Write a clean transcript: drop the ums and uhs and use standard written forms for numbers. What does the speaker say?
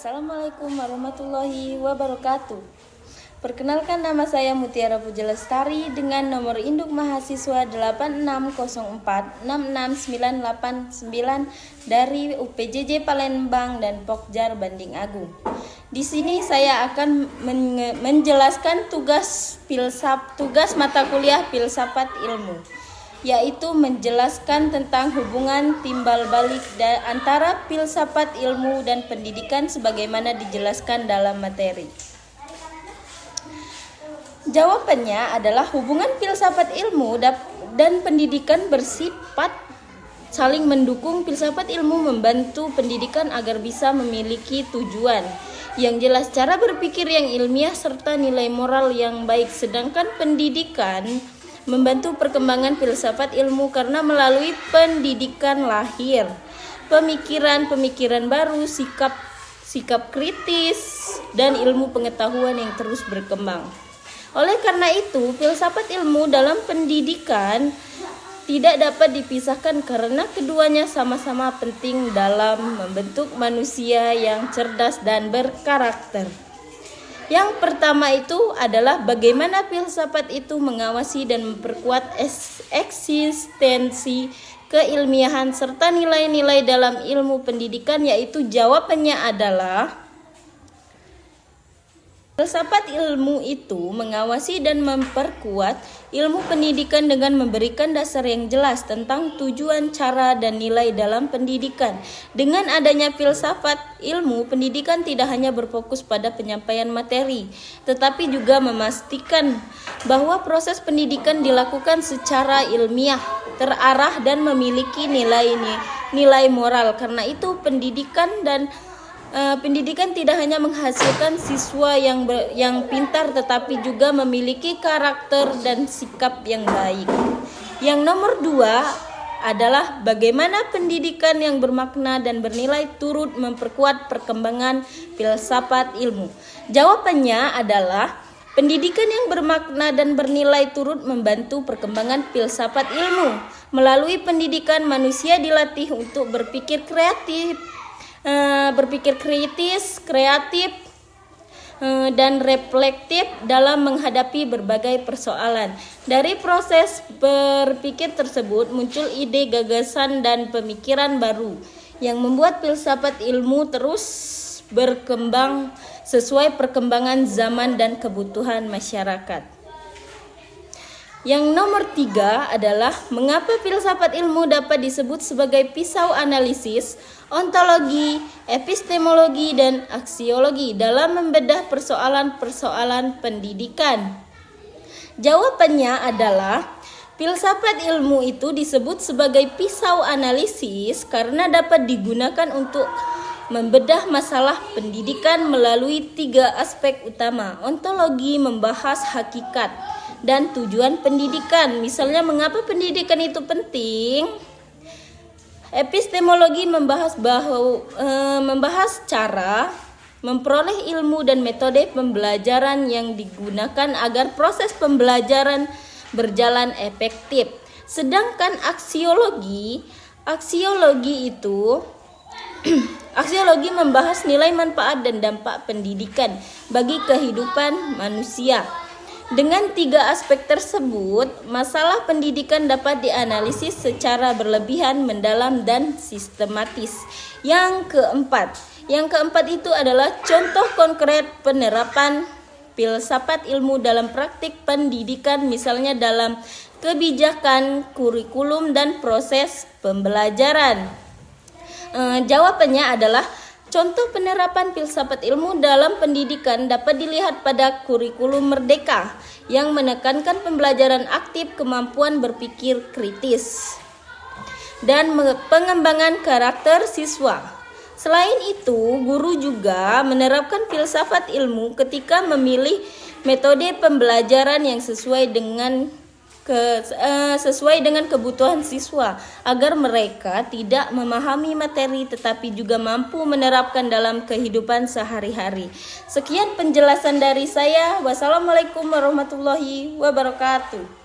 Assalamualaikum warahmatullahi wabarakatuh. Perkenalkan, nama saya Mutiara Puja Lestari dengan nomor induk mahasiswa 86046699 dari UPJJ Palembang dan Pokjar Banding Agung. Di sini saya akan menjelaskan tugas mata kuliah filsafat ilmu, yaitu menjelaskan tentang hubungan timbal balik antara filsafat ilmu dan pendidikan sebagaimana dijelaskan dalam materi. Jawabannya adalah hubungan filsafat ilmu dan pendidikan bersifat saling mendukung. Filsafat ilmu membantu pendidikan agar bisa memiliki tujuan yang jelas, cara berpikir yang ilmiah, serta nilai moral yang baik, sedangkan pendidikan membantu perkembangan filsafat ilmu karena melalui pendidikan lahir pemikiran baru, sikap kritis, dan ilmu pengetahuan yang terus berkembang. Oleh karena itu, filsafat ilmu dalam pendidikan tidak dapat dipisahkan karena keduanya sama-sama penting dalam membentuk manusia yang cerdas dan berkarakter. Yang pertama itu adalah bagaimana filsafat itu mengawasi dan memperkuat eksistensi keilmiahan serta nilai-nilai dalam ilmu pendidikan, yaitu jawabannya adalah filsafat ilmu itu mengawasi dan memperkuat ilmu pendidikan dengan memberikan dasar yang jelas tentang tujuan, cara, dan nilai dalam pendidikan. Dengan adanya filsafat ilmu, pendidikan tidak hanya berfokus pada penyampaian materi, tetapi juga memastikan bahwa proses pendidikan dilakukan secara ilmiah, terarah, dan memiliki nilai moral. Karena itu, pendidikan tidak hanya menghasilkan siswa yang pintar, tetapi juga memiliki karakter dan sikap yang baik. Yang nomor 2 adalah bagaimana pendidikan yang bermakna dan bernilai turut memperkuat perkembangan filsafat ilmu. Jawabannya adalah pendidikan yang bermakna dan bernilai turut membantu perkembangan filsafat ilmu. Melalui pendidikan, manusia dilatih untuk berpikir kritis, kreatif, dan reflektif dalam menghadapi berbagai persoalan. Dari proses berpikir tersebut muncul ide, gagasan, dan pemikiran baru yang membuat filsafat ilmu terus berkembang sesuai perkembangan zaman dan kebutuhan masyarakat. Yang nomor 3 adalah mengapa filsafat ilmu dapat disebut sebagai pisau analisis, ontologi, epistemologi, dan aksiologi dalam membedah persoalan-persoalan pendidikan. Jawabannya adalah filsafat ilmu itu disebut sebagai pisau analisis karena dapat digunakan untuk membedah masalah pendidikan melalui 3 aspek utama. Ontologi membahas hakikat dan tujuan pendidikan, misalnya mengapa pendidikan itu penting. Epistemologi membahas cara memperoleh ilmu dan metode pembelajaran yang digunakan agar proses pembelajaran berjalan efektif. Sedangkan aksiologi membahas nilai manfaat dan dampak pendidikan bagi kehidupan manusia. Dengan 3 aspek tersebut, masalah pendidikan dapat dianalisis secara berlebihan, mendalam, dan sistematis. Yang keempat itu adalah contoh konkret penerapan filsafat ilmu dalam praktik pendidikan, misalnya dalam kebijakan, kurikulum, dan proses pembelajaran. Jawabannya adalah contoh penerapan filsafat ilmu dalam pendidikan dapat dilihat pada kurikulum Merdeka yang menekankan pembelajaran aktif, kemampuan berpikir kritis, dan pengembangan karakter siswa. Selain itu, guru juga menerapkan filsafat ilmu ketika memilih metode pembelajaran yang sesuai dengan kebutuhan siswa agar mereka tidak memahami materi tetapi juga mampu menerapkan dalam kehidupan sehari-hari. Sekian penjelasan dari saya. Wassalamualaikum warahmatullahi wabarakatuh.